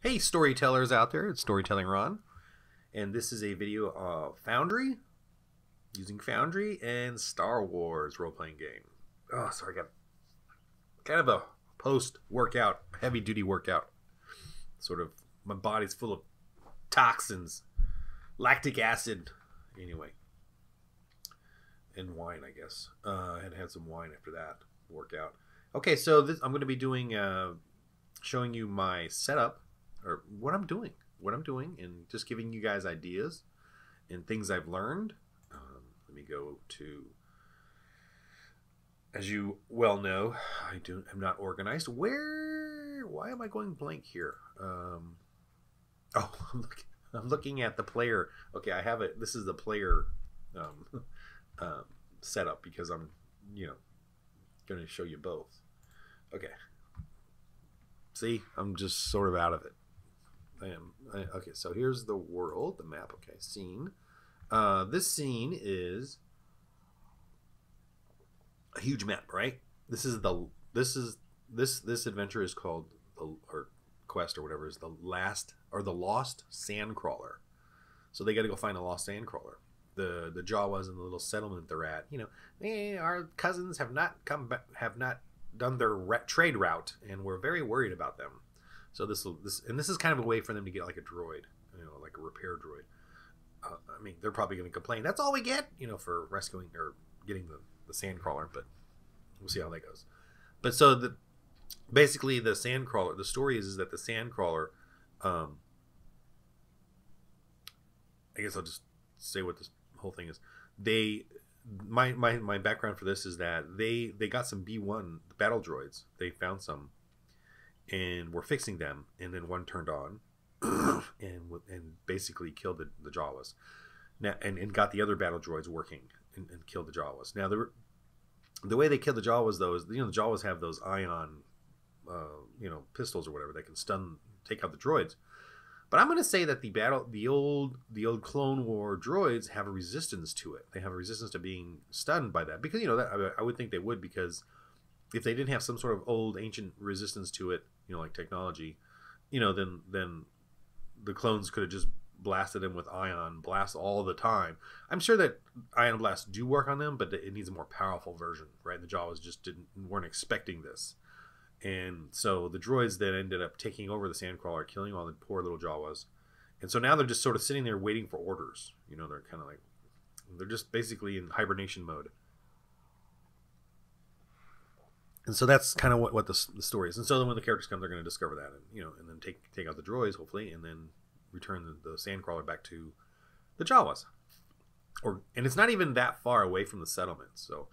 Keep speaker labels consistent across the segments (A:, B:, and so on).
A: Hey, storytellers out there, it's Storytelling Ron, and this is a video of Foundry, using Foundry and Star Wars role-playing game. Oh, sorry, I got kind of a post-workout, heavy-duty workout. Sort of, my body's full of toxins, lactic acid, anyway, and wine, I guess. I had some wine after that workout. Okay, so I'm going to be doing, showing you my setup, or what I'm doing, and just giving you guys ideas and things I've learned. Let me go to, as you well know, I'm not organized. Why am I going blank here? Oh, I'm looking at the player. Okay, I have it. This is the player setup because I'm, going to show you both. Okay. See, I'm just sort of out of it. Okay, so here's the world, the map. Okay, scene. This scene is a huge map, right? This adventure is called or quest or whatever is the lost sandcrawler. So they got to go find a lost sandcrawler. The Jawas in the little settlement they're at. Our cousins have not done their trade route, and we're very worried about them. So this is kind of a way for them to get like a droid, like a repair droid. I mean, they're probably going to complain. That's all we get, for rescuing or getting the sandcrawler. But we'll see how that goes. But so basically the sandcrawler. The story is that the sandcrawler. I guess I'll just say what this whole thing is. My background for this is that they got some B1 battle droids. They found some. And we're fixing them, and then one turned on, and basically killed the Jawas. Now and got the other battle droids working and killed the Jawas. Now the way they killed the Jawas though is the Jawas have those ion, pistols or whatever that can take out the droids. But I'm going to say that the old Clone War droids have a resistance to it. They have a resistance to being stunned by that because I would think they would, because if they didn't have some sort of old ancient resistance to it, like technology, then the clones could have just blasted them with ion blasts all the time. I'm sure that ion blasts do work on them, but it needs a more powerful version, right? The Jawas just weren't expecting this. And so the droids then ended up taking over the sandcrawler, killing all the poor little Jawas. And so now they're just sort of sitting there waiting for orders. They're kind of like, they're just basically in hibernation mode. And so that's kind of what the story is. And so then when the characters come, they're going to discover that, and then take out the droids, hopefully, and then return the sandcrawler back to the Jawas. And it's not even that far away from the settlement. So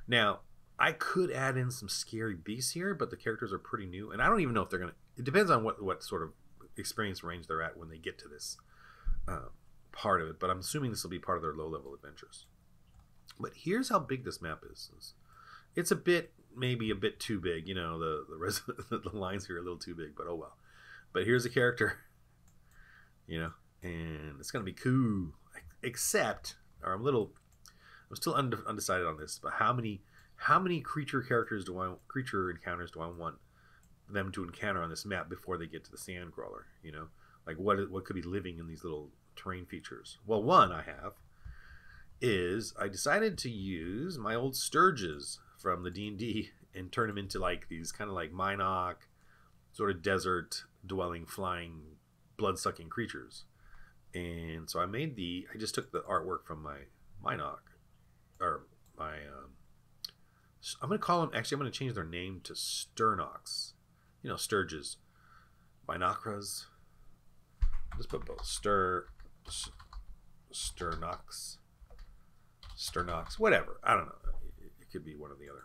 A: now I could add in some scary beasts here, but the characters are pretty new, and I don't even know if they're going to. It depends on what sort of experience range they're at when they get to this part of it. But I'm assuming this will be part of their low-level adventures. But here's how big this map is. It's maybe a bit too big, the lines here are a little too big, but oh well. But here's a character, and it's gonna be cool. Except, I'm still undecided on this, but how many creature encounters do I want them to encounter on this map before they get to the sandcrawler? Like what could be living in these little terrain features? Well, one I have is I decided to use my old Sturges from the D&D and turn them into like these kind of like Minoc, sort of desert dwelling, flying, blood sucking creatures. And so I just took the artwork from my Minoc, or my I'm going to change their name to Sternox. Sturges, Minocras. Just put both Sternox, whatever. I don't know. It could be one or the other.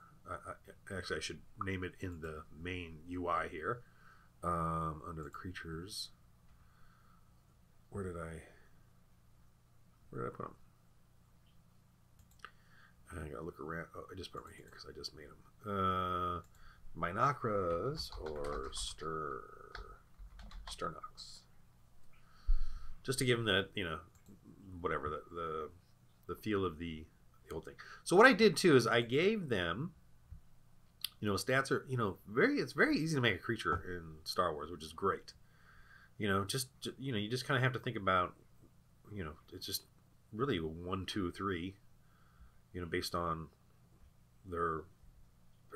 A: Actually, I should name it in the main UI here, under the creatures. Where did I put them? I gotta look around. Oh, I just put them right here because I just made them. Minocras or Sternox. Just to give them that, whatever the feel of the old thing. So what I did too is I gave them stats are, it's very easy to make a creature in Star Wars, which is great. You just kind of have to think about, it's just really a 1, 2, 3, based on their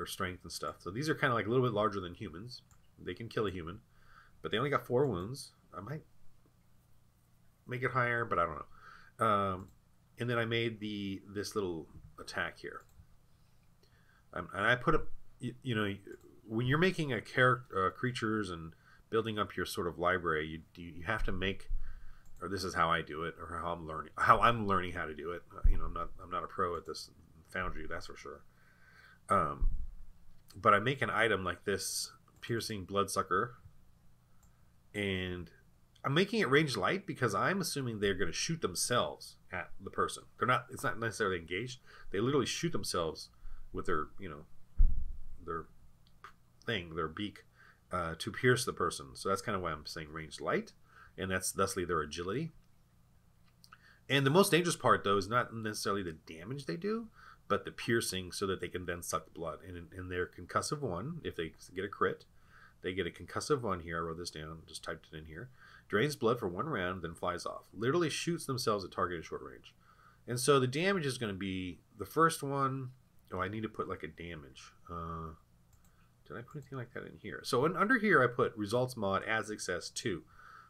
A: strength and stuff. So these are kind of like a little bit larger than humans. They can kill a human, but they only got 4 wounds. I might make it higher, but I don't know. And then I made this little attack here, and I put up. When you're making a creatures and building up your sort of library, you have to make, or this is how I do it, or how I'm learning how to do it. I'm not a pro at this Foundry, that's for sure. But I make an item like this piercing bloodsucker, and I'm making it range light because I'm assuming they're going to shoot themselves at the person. It's not necessarily engaged. They literally shoot themselves with their their beak, to pierce the person. So that's kind of why I'm saying range light, and that's thusly their agility. And the most dangerous part, though, is not necessarily the damage they do, but the piercing, so that they can then suck blood. And their concussive 1, if they get a crit, they get a concussive 1 here. I wrote this down, just typed it in here. Drains blood for 1 round, then flies off. Literally shoots themselves at target at short range. And so the damage is going to be the first one. Oh, I need to put like a damage. Did I put anything like that in here? So under here, I put results mod as success 2.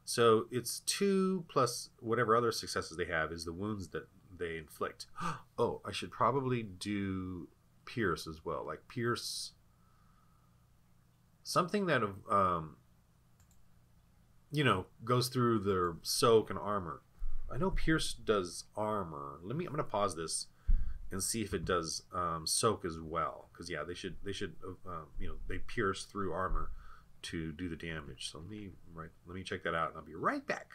A: So it's 2 plus whatever other successes they have is the wounds that they inflict. Oh, I should probably do pierce as well. Like pierce something that goes through their soak and armor. I know pierce does armor. I'm gonna pause this and see if it does soak as well, because yeah, they should they pierce through armor to do the damage. So let me check that out, and I'll be right back.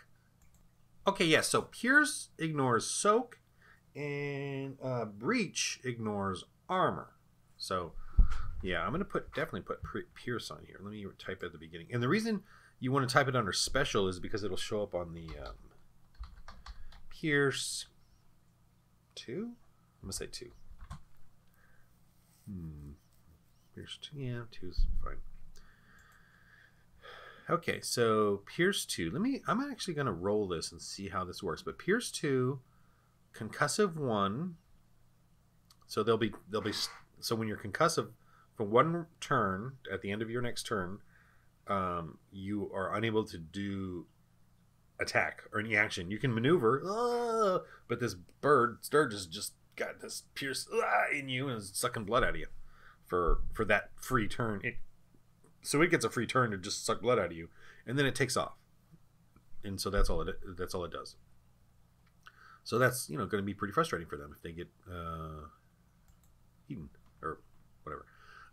A: Okay, yeah, so pierce ignores soak, and breach ignores armor. So yeah, I'm gonna definitely put pierce on here. Let me type at the beginning, and the reason you want to type it under special is because it'll show up on the pierce 2. I'm gonna say 2. Pierce 2. Yeah, 2 is fine. Okay, so Pierce 2. I'm actually gonna roll this and see how this works. But Pierce 2, concussive 1. So they'll be so when you're concussive for 1 turn, at the end of your next turn, you are unable to do attack or any action. You can maneuver, but this Sturgis just got this pierce in you and is sucking blood out of you for that free turn. So it gets a free turn to just suck blood out of you, and then it takes off. And so that's all it does. So that's going to be pretty frustrating for them if they get eaten or whatever.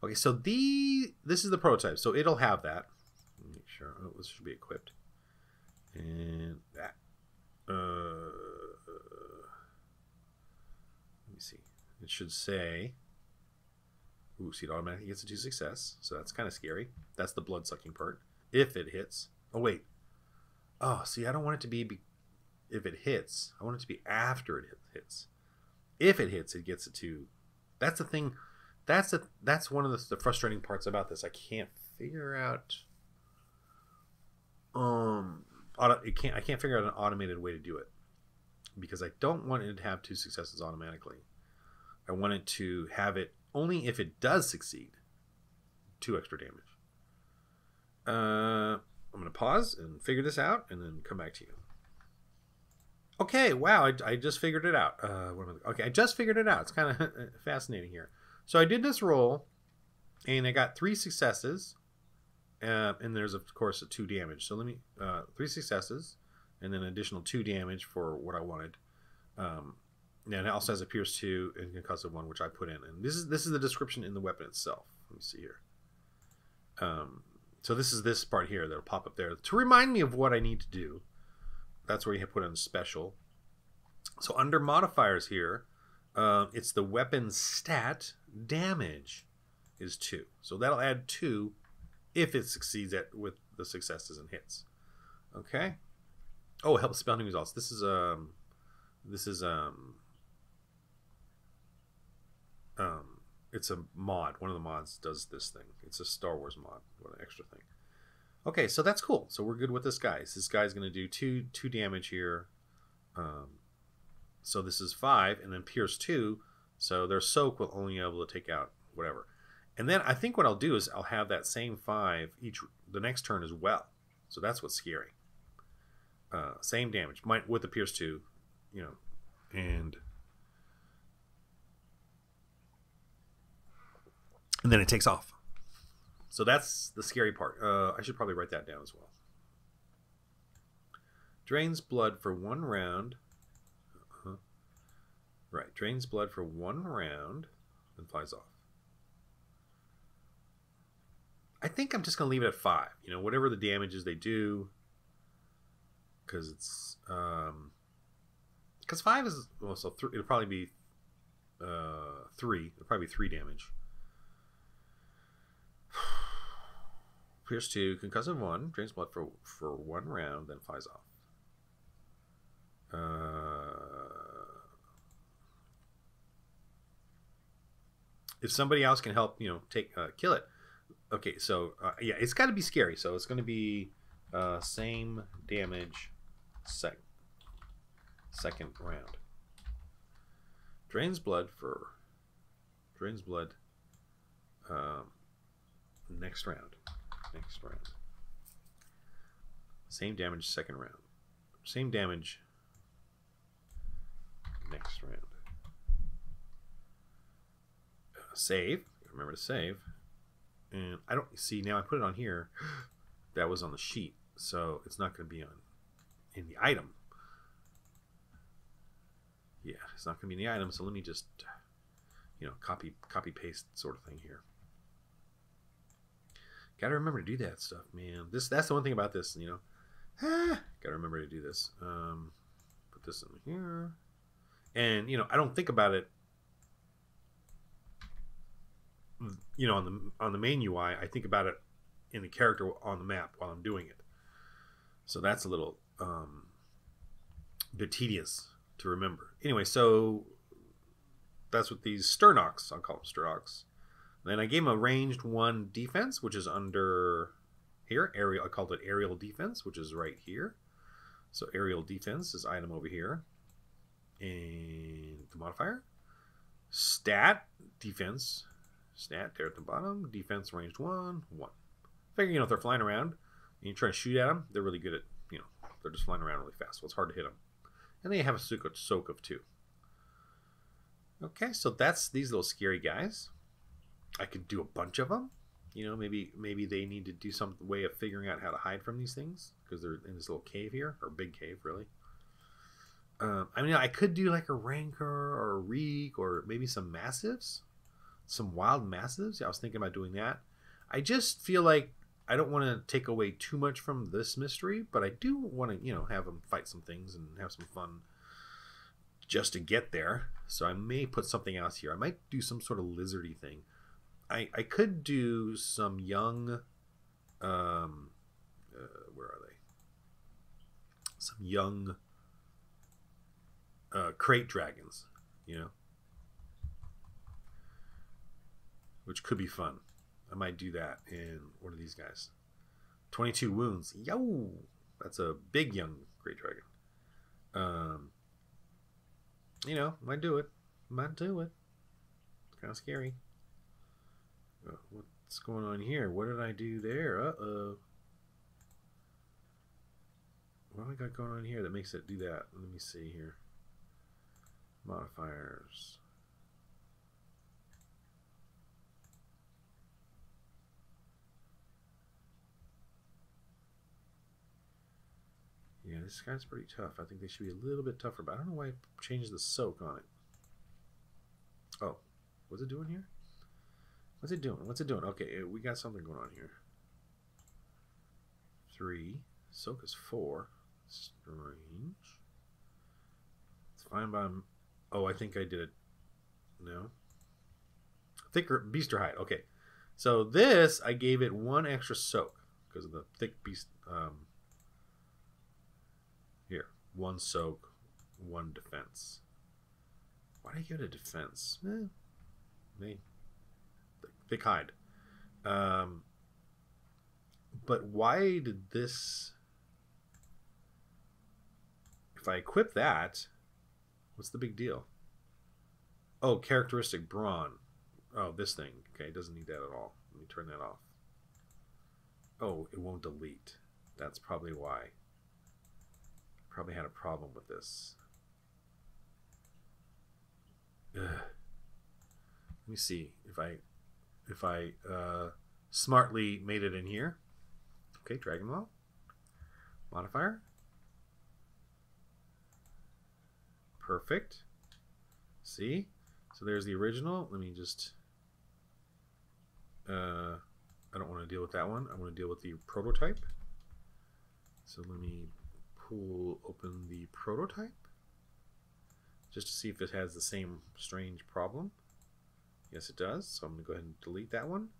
A: Okay, so this is the prototype. So it'll have that. Make sure this should be equipped. And that. Let me see. It should say. Ooh, see, it automatically gets a 2 success. So that's kind of scary. That's the blood sucking part. If it hits. Oh, wait. Oh, see, I don't want it to be if it hits. I want it to be after it hits. If it hits, it gets a 2. That's the thing. That's one of the frustrating parts about this. I can't figure out. I can't figure out an automated way to do it, because I don't want it to have 2 successes automatically. I want it to have it only if it does succeed 2 extra damage. I'm gonna pause and figure this out, and then come back to you. Okay, wow, I just figured it out. Okay, I just figured it out. It's kind of fascinating here. So I did this roll, and I got 3 successes. And there's of course a 2 damage. So let me 3 successes, and then an additional 2 damage for what I wanted. And it also has a pierce 2 and concussive 1, which I put in. And this is the description in the weapon itself. Let me see here. So this is this part here that'll pop up there to remind me of what I need to do. That's where you put in special. So under modifiers here, it's the weapon stat damage is 2. So that'll add 2 if it succeeds with the successes and hits. Okay. Oh, help spelling results. This is it's a mod. One of the mods does this thing. It's a Star Wars mod. What an extra thing. Okay, so that's cool. So we're good with this guy. This guy's going to do two damage here. So this is 5, and then Pierce 2. So their soak will only be able to take out whatever. And then I think what I'll do is I'll have that same 5 the next turn as well. So that's what's scary. Same damage, with the Pierce 2, and then it takes off. So that's the scary part. I should probably write that down as well. Drains blood for 1 round. Right, drains blood for 1 round, and flies off. I think I'm just going to leave it at 5. Whatever the damages they do, because it's because 5 is so it'll probably be 3. It'll probably be 3 damage. Pierce 2, concussive 1, drains blood for 1 round, then flies off. If somebody else can help, kill it. Okay, so yeah, it's got to be scary. So it's going to be same damage, second round. Drains blood. Next round. Same damage second round. Same damage next round. Save. Remember to save. And I don't see now. I put it on here. That was on the sheet, so it's not going to be in the item. Yeah, it's not going to be in the item. So let me just, copy paste sort of thing here. Got to remember to do that stuff, man. That's the one thing about this, Got to remember to do this. Put this in here, and I don't think about it. On the main UI, I think about it in the character on the map while I'm doing it. So that's a little bit tedious to remember. Anyway, so that's what these Sternox, I'll call them Sternox. Then I gave him a ranged 1 defense, which is under here. Aerial, I called it aerial defense, which is right here. So aerial defense is item over here. And the modifier. Stat defense. Stat there at the bottom. Defense ranged 1. Figure, if they're flying around and you try to shoot at them, they're really good at, they're just flying around really fast. So it's hard to hit them. And they have a soak of 2. Okay, so that's these little scary guys. I could do a bunch of them. Maybe they need to do some way of figuring out how to hide from these things because they're in this little cave here, or big cave, really. I could do like a Rancor or a Reek or maybe some Massives. Some wild Massives. Yeah, I was thinking about doing that. I just feel like I don't want to take away too much from this mystery, but I do want to, have them fight some things and have some fun just to get there. So I may put something else here. I might do some sort of lizardy thing. I could do some young, where are they? Some young crate dragons, which could be fun. I might do that in one of these guys. 22 wounds. Yo! That's a big young great dragon. Might do it. It's kind of scary. What's going on here? What did I do there? Uh-oh. What have I got going on here that makes it do that? Let me see here. Modifiers. Yeah, this guy's pretty tough. I think they should be a little bit tougher, but I don't know why I changed the soak on it. Oh, what's it doing here? What's it doing? Okay, we got something going on here. 3. Soak is 4. Strange. It's fine by... Oh, I think I did it. No. Thicker beaster hide. Okay. So this, I gave it 1 extra soak because of the thick beast... Here. 1 soak, 1 defense. Why did I give it a defense? Thick hide. But why did this... If I equip that, what's the big deal? Oh, characteristic brawn. Oh, this thing. Okay, it doesn't need that at all. Let me turn that off. Oh, it won't delete. That's probably why. Probably had a problem with this. Ugh. Let me see if I smartly made it in here. Okay, Dragon Ball. Modifier. Perfect. See? So there's the original. Let me just... I don't want to deal with that one. I want to deal with the prototype. So let me open the prototype. Just to see if it has the same strange problem. Yes, it does. So I'm going to go ahead and delete that one.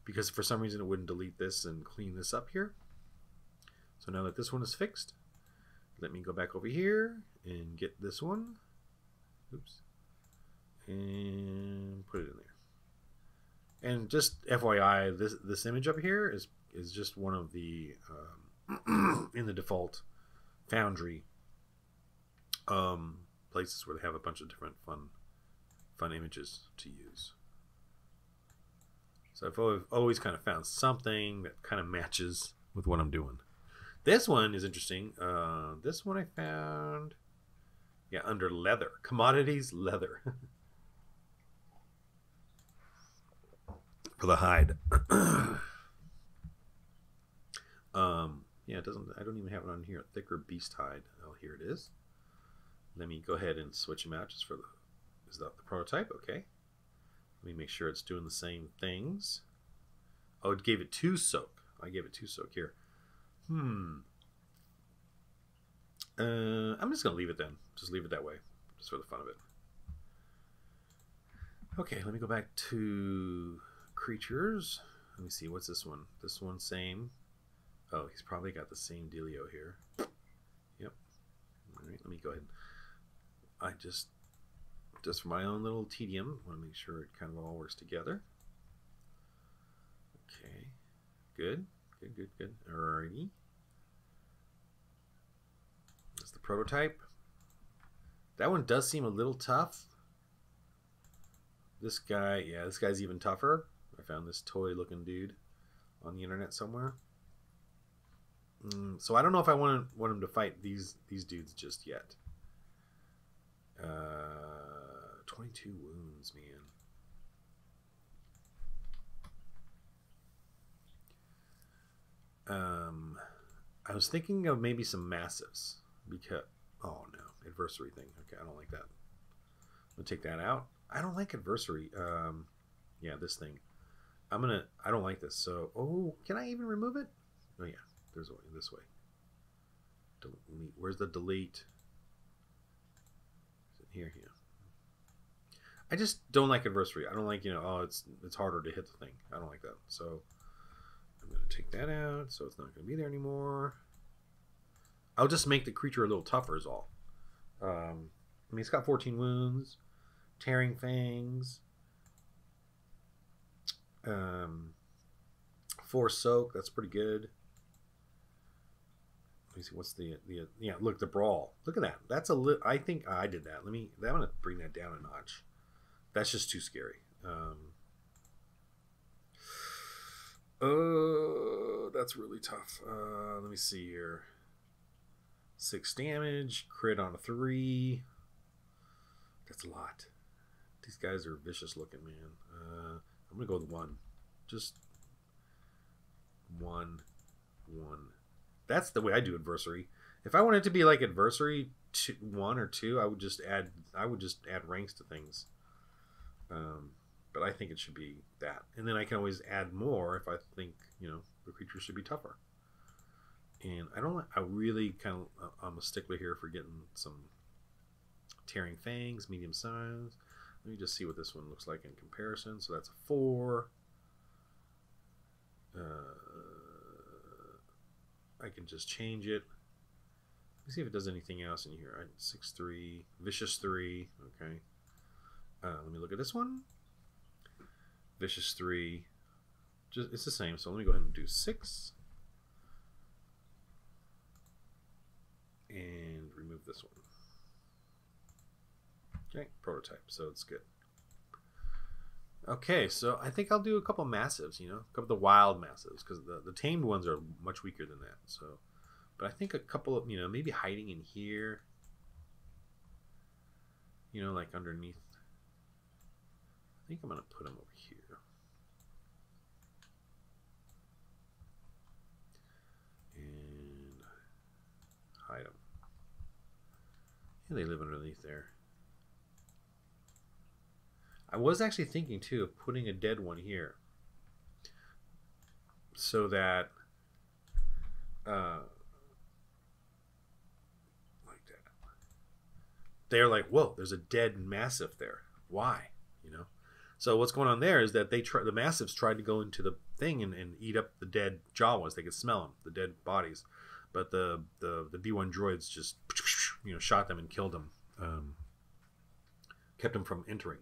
A: Because for some reason it wouldn't delete this and clean this up here. So now that this one is fixed, let me go back over here and get this one. Oops. And put it in there. And just FYI, this image up here is just one of the in the default Foundry places where they have a bunch of different fun images to use. So I've always kind of found something that kind of matches with what I'm doing. This one is interesting. This one I found, yeah, under leather, commodities, leather. For the hide. Yeah, it doesn't. I don't even have it on here. Thicker beast hide. Oh, here it is. Let me go ahead and switch them out just for the. Is that the prototype? Okay. Let me make sure it's doing the same things. Oh, it gave it 2 soak. I gave it 2 soak here. I'm just gonna leave it then. Just leave it that way, just for the fun of it. Okay, let me go back to creatures. Let me see, what's this one? This one, same. Oh, he's probably got the same dealio here. Yep. All right, let me go ahead. I just for my own little tedium, want to make sure it kind of all works together. Okay, good. Alrighty. That's the prototype. That one does seem a little tough. This guy, yeah, this guy's even tougher. I found this toy-looking dude on the internet somewhere. So I don't know if I want him to fight these dudes just yet. 22 wounds, man. I was thinking of maybe some massives because oh no, adversary thing. Okay, I don't like that. I'm gonna take that out. I don't like adversary. Yeah, this thing. I don't like this. So, oh, can I even remove it? Oh yeah, there's a way. This way. Delete. Where's the delete? Is it here? Yeah. I just don't like adversary. I don't like, oh, it's harder to hit the thing. I don't like that. So I'm gonna take that out. So it's not gonna be there anymore. I'll just make the creature a little tougher is all. I mean, it's got 14 wounds, tearing fangs, 4 soak. That's pretty good. Let me see. What's the yeah? Look, the brawl. Look at that. That's a I think I did that. I'm gonna bring that down a notch. That's just too scary. Oh, that's really tough. Let me see here. 6 damage, crit on a 3. That's a lot. These guys are vicious looking, man. I'm gonna go with 1. Just 1. That's the way I do adversary. If I wanted it to be like adversary 1 or 2, I would just add ranks to things. But I think it should be that, and then I can always add more if I think the creature should be tougher. And I really kind of I'm a stickler here for getting some tearing fangs, medium size. Let me just see what this one looks like in comparison. So that's a 4. I can just change it. Let me see if it does anything else in here. 6-3, vicious 3. Okay. Let me look at this one. Vicious 3. It's the same. So let me go ahead and do 6. this one. Okay, prototype, so it's good. Okay, so I think I'll do a couple massives, you know, a couple of the wild massives, because the tamed ones are much weaker than that. So, but I think a couple of, you know, maybe hiding in here, you know, like underneath. I think I'm gonna put them over here. And hide them. Yeah, they live underneath there. I was actually thinking too of putting a dead one here, so that like that, they're like, whoa, there's a dead massive there. Why? You know. So what's going on there is that the massives tried to go into the thing and eat up the dead Jawas. They could smell them, the dead bodies, but the B1 droids just, you know, shot them and killed them, kept them from entering.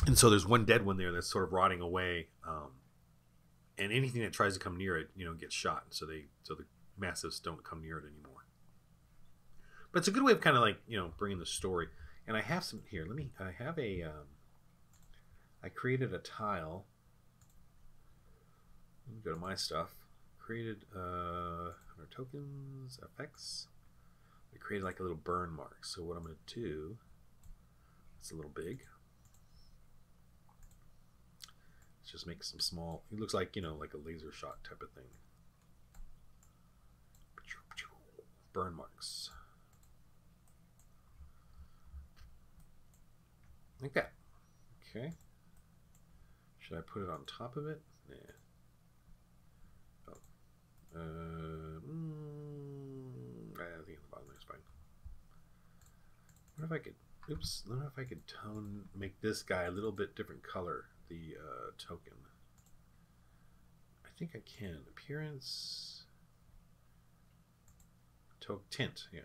A: And so there's one dead one there that's sort of rotting away, and anything that tries to come near it, you know, gets shot. So the massives don't come near it anymore. But it's a good way of kind of like, you know, bringing the story. And I have some here. I have a. I created a tile. Let me go to my stuff. Created under tokens, FX. I created like a little burn mark. So what I'm going to do. It's a little big. Let's just make some small. It looks like, you know, like a laser shot type of thing. Burn marks. Like that. Okay. Should I put it on top of it? Yeah. Oh. I think at the bottom there is fine. I wonder if I could. Oops. I don't know if I could make this guy a little bit different color. The token. I think I can. Appearance. Tint. Yeah.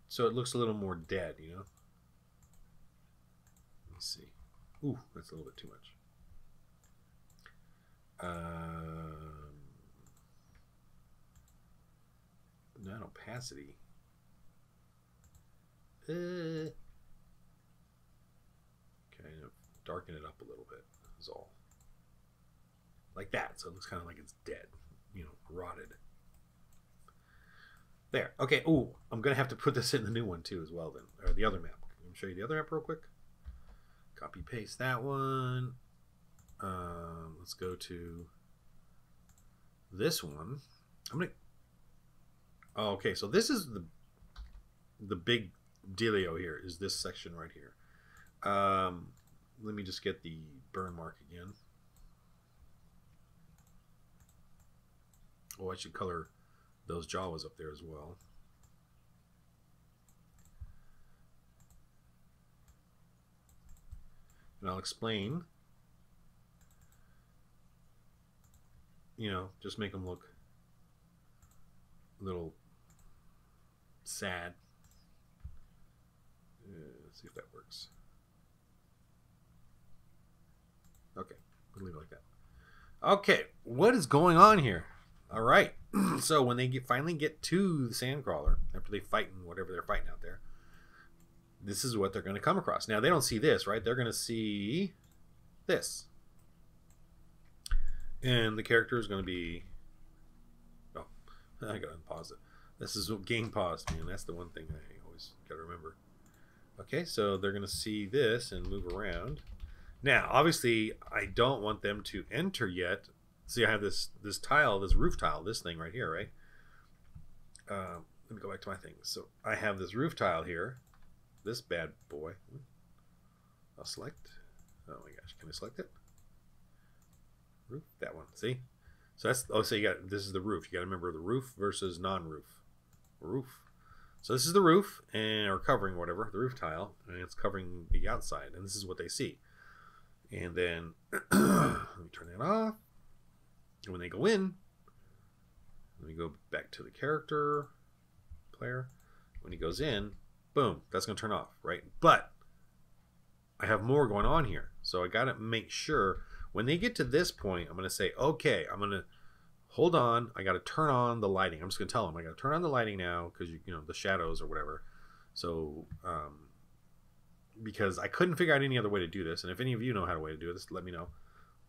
A: So it looks a little more dead, you know. Let's see. Ooh, that's a little bit too much. Not opacity. Okay, darken it up a little bit. Is all. Like that, so it looks kind of like it's dead, you know, rotted. There. Okay. Ooh, I'm gonna have to put this in the new one too, as well. Then, or the other map. Let me show you the other map real quick. Copy paste that one. Let's go to this one. I'm gonna. Oh, okay. So this is the big dealio here. Is this section right here? Let me just get the burn mark again. Oh, I should color those Jawas up there as well. And I'll explain, you know, just make them look a little sad. Let's see if that works. Okay, we'll leave it like that. Okay, what is going on here? All right, so when they finally get to the Sandcrawler, after they fight and whatever they're fighting out there, this is what they're going to come across. Now, they don't see this, right? They're going to see this. And the character is going to be... Oh, I got to unpause it. This is game paused, man. That's the one thing I always got to remember. Okay, so they're going to see this and move around. Now, obviously, I don't want them to enter yet. See, I have this tile, this roof tile, this thing right here, right? Let me go back to my thing. So I have this roof tile here. This bad boy. I'll select. Oh my gosh, can I select it? Roof, that one. See? So that's, oh, so you got, this is the roof. You got to remember the roof versus non-roof. Roof. So this is the roof, and or covering whatever, the roof tile, and it's covering the outside, and this is what they see. And then let me turn that off. And when they go in, let me go back to the character player. When he goes in, boom, that's going to turn off, right? But I have more going on here. So I got to make sure when they get to this point, I'm going to say, okay, I'm going to hold on, I got to turn on the lighting. I'm just gonna tell them I got to turn on the lighting now because you know the shadows or whatever. So because I couldn't figure out any other way to do this, and if any of you know how to way to do this, let me know.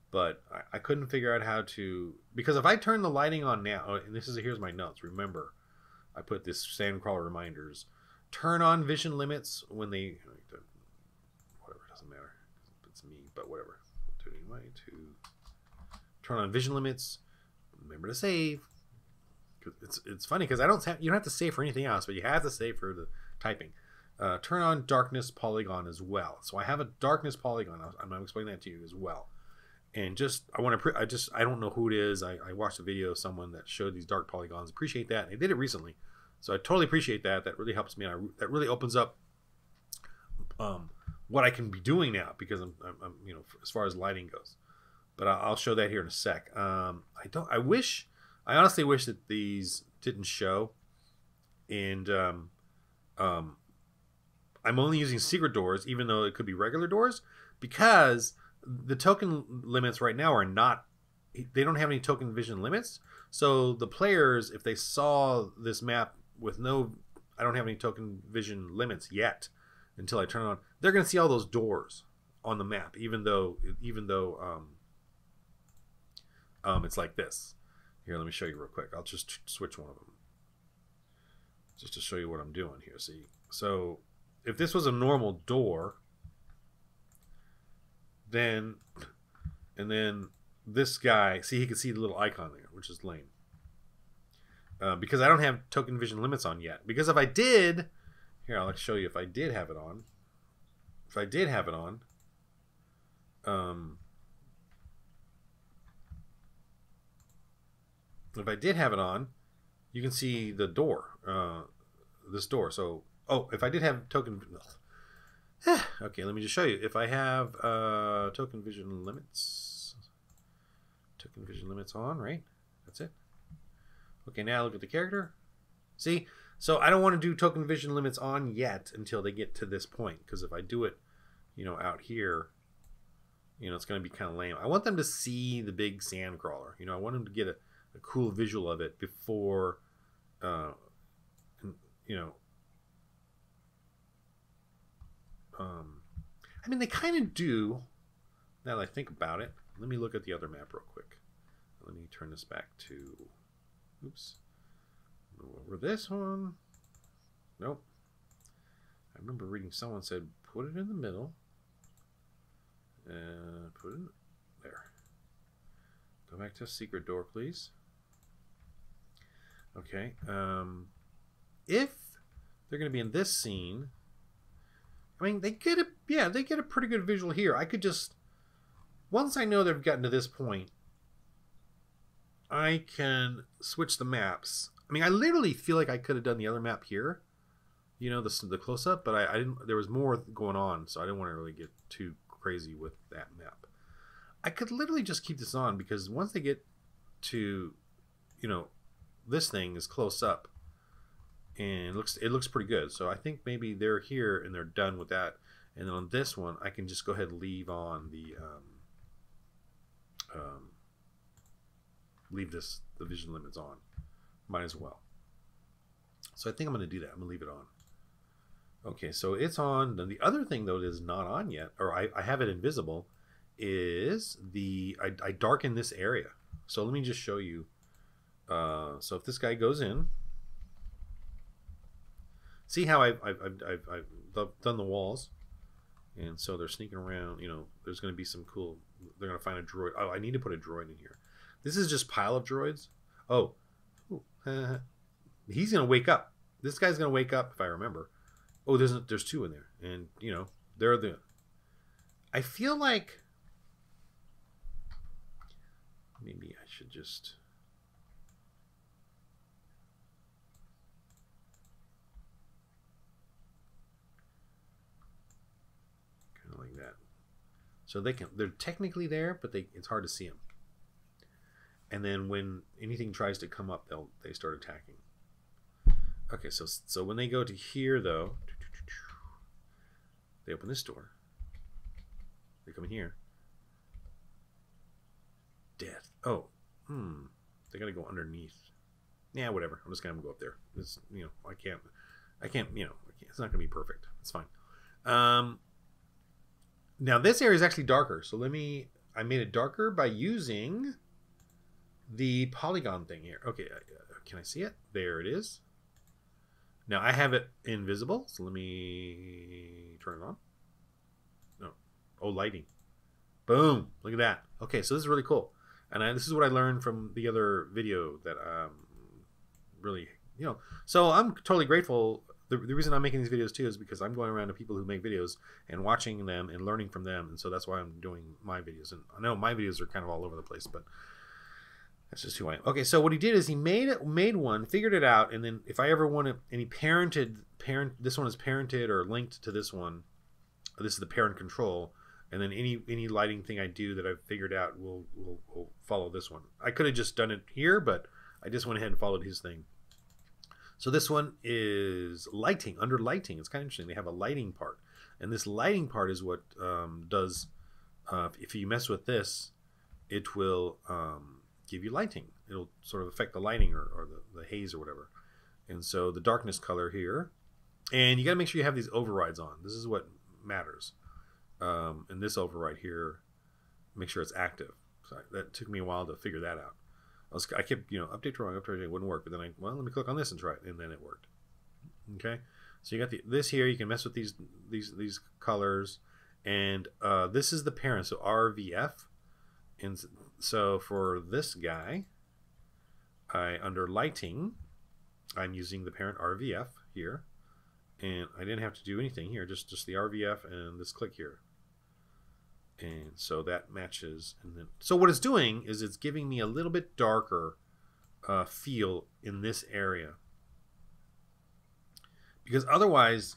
A: But I couldn't figure out how to, because if I turn the lighting on now, and here's my notes. Remember, I put this Sandcrawler reminders. Turn on vision limits when they, whatever, it doesn't matter. It's me, but whatever. To turn on vision limits. Remember to save. It's funny because you don't have to save for anything else, but you have to save for the typing. Turn on darkness polygon as well. So I have a darkness polygon. I'm going to explain that to you as well. And I don't know who it is. I watched a video of someone that showed these dark polygons. Appreciate that. And they did it recently. So I totally appreciate that. That really helps me. And that really opens up what I can be doing now, because I'm as far as lighting goes. But I'll show that here in a sec. I honestly wish that these didn't show. And I'm only using secret doors, even though it could be regular doors, because the token limits right now they don't have any token vision limits. So the players, if they saw this map with I don't have any token vision limits yet until I turn it on, they're going to see all those doors on the map, even though it's like this. Here, let me show you real quick. I'll just switch one of them just to show you what I'm doing here. See, so if this was a normal door, and then this guy, see, he can see the little icon there, which is lame. Because I don't have token vision limits on yet. Because if I did, here, I'll show you if I did have it on. If I did have it on, you can see the door, this door. So, if I did have token, okay, let me just show you. If I have token vision limits on, right? That's it. Okay, now look at the character. See? So I don't want to do token vision limits on yet until they get to this point, because if I do it, out here, it's going to be kind of lame. I want them to see the big sand crawler. I want them to get a cool visual of it before, I mean, they kind of do, now that I think about it. Let me look at the other map real quick. Let me turn this back to, oops, over this one. Nope. I remember reading someone said, put it in the middle. Put it there. Go back to secret door, please. Okay. If they're going to be in this scene, I mean, they get a pretty good visual here. I could just, once I know they've gotten to this point, I can switch the maps. I mean, I literally feel like I could have done the other map here, the close-up, but I didn't. There was more going on, so I didn't want to really get too crazy with that map. I could literally just keep this on, because once they get to, this thing is close up, and it looks pretty good. So I think maybe they're here and they're done with that. And then on this one, I can just go ahead and leave on the the vision limits on. Might as well. So I think I'm going to do that. I'm going to leave it on. Okay, so it's on. Then the other thing, though, that is not on yet, or I have it invisible, is I darken this area. So let me just show you. So if this guy goes in, see how I've done the walls, and so they're sneaking around. There's going to be some cool. They're going to find a droid. Oh, I need to put a droid in here. This is just pile of droids. Oh, he's going to wake up. This guy's going to wake up if I remember. Oh, there's two in there, and they're the. I feel like maybe I should just. Kind of like that. So they're technically there, but it's hard to see them. And then when anything tries to come up, they start attacking. Okay, so when they go to here, though, they open this door. They come in here. Death. Oh, They gotta go underneath. Yeah, whatever. I'm just gonna go up there. It's, you know, I can't, you know, it's not gonna be perfect. It's fine. Now this area is actually darker. So I made it darker by using the polygon thing here. Okay, can I see it? There it is. Now I have it invisible. So let me turn it on. No. Oh, lighting. Boom. Look at that. Okay, so this is really cool. And this is what I learned from the other video that really, you know. So I'm totally grateful. The reason I'm making these videos too is because I'm going around to people who make videos and watching them and learning from them. And so that's why I'm doing my videos. And I know my videos are kind of all over the place, but that's just who I am. Okay, so what he did is he made one, figured it out, and then if I ever want to, and he this one is parented or linked to this one. This is the parent control. And then any lighting thing I do that I've figured out will follow this one. I could have just done it here, but I just went ahead and followed his thing. So this one is lighting, under lighting. It's kind of interesting. They have a lighting part. And this lighting part is what does, if you mess with this, it will give you lighting. It'll sort of affect the lighting or the haze or whatever. And so the darkness color here. And you got to make sure you have these overrides on. This is what matters. And this override here, make sure it's active. So that took me a while to figure that out. I kept, you know, update wrong, it wouldn't work. But then let me click on this and try it, and then it worked. Okay, so you got this here. You can mess with these colors, and this is the parent. So RVF, and so for this guy, under lighting, I'm using the parent RVF here, and I didn't have to do anything here. Just the RVF and this click here. And so that matches, and then so what it's doing is it's giving me a little bit darker feel in this area, because otherwise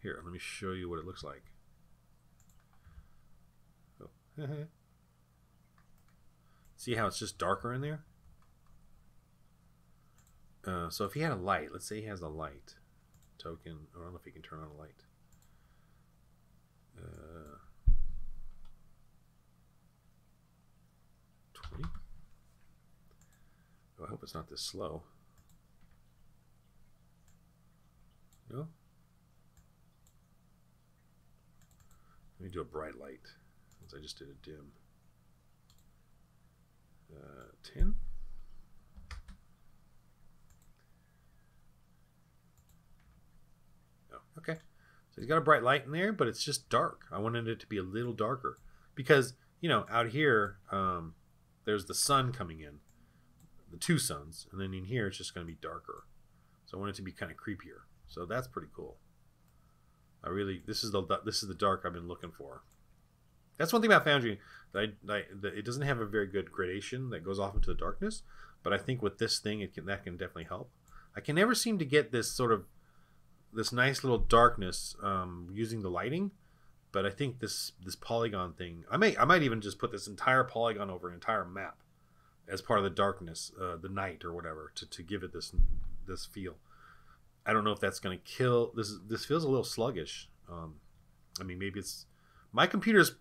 A: here, let me show you what it looks like. Oh. See how it's just darker in there? So if he had a light, let's say he has a light token, I don't know if he can turn on a light. 20. Oh, I hope it's not this slow. No? Let me do a bright light, since I just did a dim. 10. Oh, okay. So he's got a bright light in there, but it's just dark. I wanted it to be a little darker because, you know, out here, there's the sun coming in, the two suns, and then in here it's just going to be darker. So I want it to be kind of creepier. So that's pretty cool. This is the dark I've been looking for. That's one thing about Foundry that it doesn't have a very good gradation that goes off into the darkness, but I think with this thing that can definitely help. I can never seem to get this nice little darkness using the lighting, but I think this polygon thing, I might even just put this entire polygon over an entire map as part of the darkness, the night or whatever, to give it this feel. I don't know if that's going to kill this feels a little sluggish. I mean, maybe it's my computer's,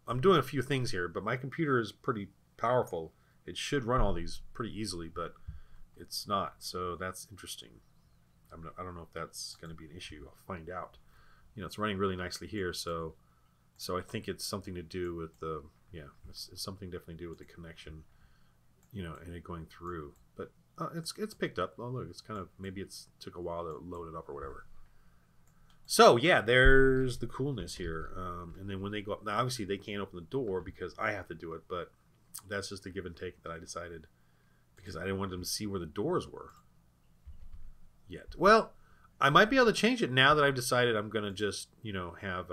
A: I'm doing a few things here, but my computer is pretty powerful. It should run all these pretty easily, but it's not, so that's interesting. I don't know if that's going to be an issue. I'll find out. You know, it's running really nicely here, so I think it's something to do with the, it's something definitely to do with the connection, you know, and it going through. But it's picked up. Oh look, it's kind of, maybe it's took a while to load it up or whatever. So yeah, there's the coolness here. And then when they go up, now obviously they can't open the door because I have to do it, but that's just a give and take that I decided because I didn't want them to see where the doors were yet. Well, I might be able to change it now that I've decided I'm gonna just, you know, have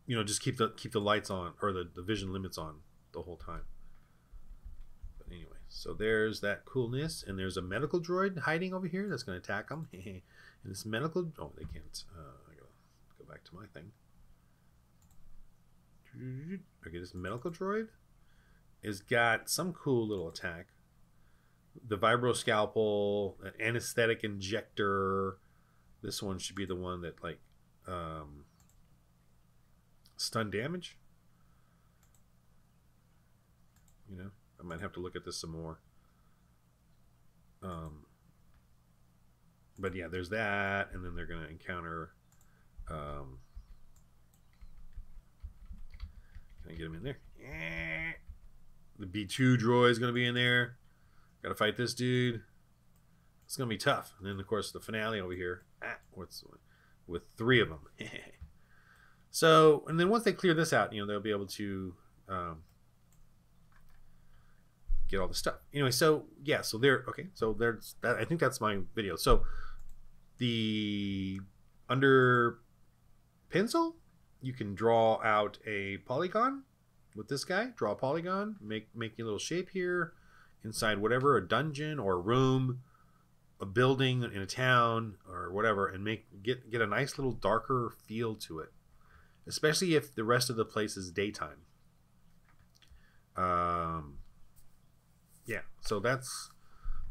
A: you know, just keep the lights on, or the vision limits on the whole time. But anyway, so there's that coolness, and there's a medical droid hiding over here that's gonna attack them. And this medical, oh, they can't. I gotta go back to my thing. Okay, this medical droid has got some cool little attack. The vibro scalpel, an anesthetic injector. This one should be the one that, like, Stun damage. You know, I might have to look at this some more. But yeah, there's that, and then they're going to encounter. Can I get him in there? The B2 droid is going to be in there. Got to fight this dude. It's going to be tough. And then, of course, the finale over here. With 3 of them. So, and then once they clear this out, you know, they'll be able to get all the stuff. Anyway, so yeah, so there. Okay, so there's that. I think that's my video. So under pencil, you can draw out a polygon with this guy. Draw a polygon. Make a little shape here inside whatever, a dungeon or a room, a building in a town or whatever, and get a nice little darker feel to it, especially if the rest of the place is daytime. Yeah, so that's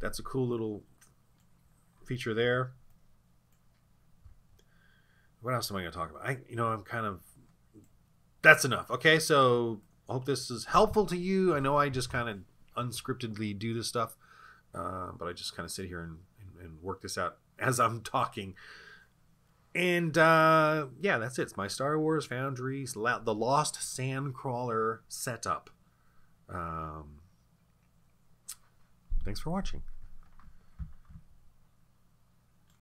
A: a cool little feature there. What else am I going to talk about? I'm kind of, that's enough. Okay, so I hope this is helpful to you. I know I just kind of unscriptedly do this stuff, but I just kind of sit here and work this out as I'm talking. And yeah, that's it. It's my Star Wars Foundry, the Lost Sandcrawler setup. Thanks for watching.